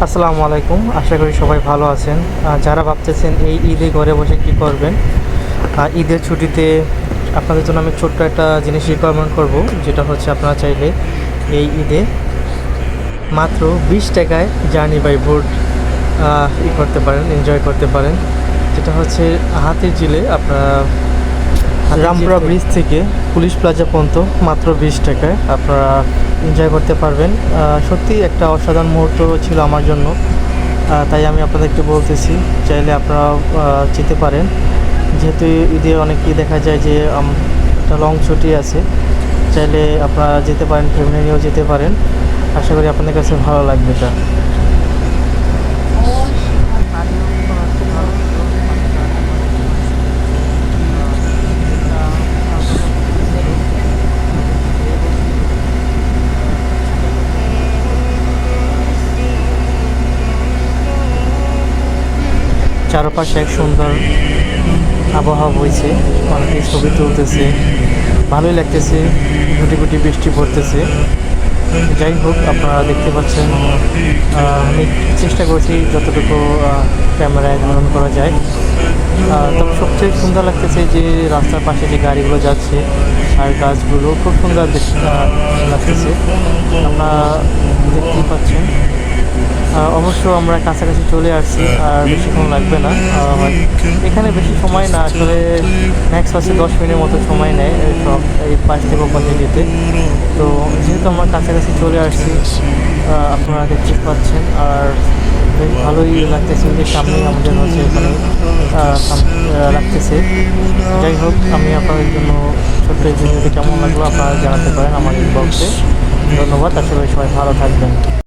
আসসালামু আলাইকুম। আশা করি সবাই ভালো আছেন। যারা ভাবতেছেন এই ঈদে ঘরে বসে কী করবেন, ঈদের ছুটিতে আপনাদের জন্য আমি ছোট্ট একটা জিনিস রিকমেন্ড করব, যেটা হচ্ছে আপনারা চাইলে এই ঈদে মাত্র 20 টাকায় জার্নি বাই বোট করতে পারেন, এনজয় করতে পারেন। যেটা হচ্ছে হাতিরঝিলে আপনারা রামপুরা ব্রিজ থেকে পুলিশ প্লাজা পর্যন্ত মাত্র 20 টাকায় আপনারা এনজয় করতে পারবেন। সত্যি একটা অসাধারণ মুহূর্ত ছিল আমার জন্য, তাই আমি আপনাদেরকে বলতেছি চাইলে আপনারা যেতে পারেন। যেহেতু ঈদে অনেকেই দেখা যায় যে একটা লং ছুটি আছে, চাইলে আপনারা যেতে পারেন, ফ্যামিলি নিয়েও যেতে পারেন। আশা করি আপনাদের কাছে ভালো লাগবে এটা। চারপাশে এক সুন্দর আবহাওয়া বইছে, অনেকে ছবি তুলতেছে, ভালোই লাগতেছে, গুটি গুটি বৃষ্টি পড়তেছে। যাই হোক, আপনারা দেখতে পাচ্ছেন আমি চেষ্টা করছি যতটুকু ক্যামেরায় ধারণ করা যায়। তবে সবচেয়ে সুন্দর লাগতেছে যে রাস্তার পাশে যে গাড়িগুলো যাচ্ছে আর গাছগুলো খুব সুন্দর লাগতেছে, আপনারা দেখতেই পাচ্ছেন। অবশ্য আমরা কাছাকাছি চলে আসছি, আর বেশিক্ষণ লাগবে না। এখানে বেশি সময় না, আসলে ম্যাক্স হচ্ছে 10 মিনিটের মতো সময় নেয় সব এই পাশ থেকে ওখানে যেতে। তো যেহেতু আমরা কাছাকাছি চলে আসছি, আপনারা দেখতে পাচ্ছেন, আর বেশ ভালোই লাগতেছে যে সামনেই আমাদের হচ্ছে এখানে লাগতেছে। যাই হোক, আমি আপনাদের জন্য ছোট্ট এই ভিডিওটি কেমন লাগলো আপনারা জানাতে পারেন আমার ইনবক্সে। ধন্যবাদ। আসলে সবাই ভালো থাকবেন।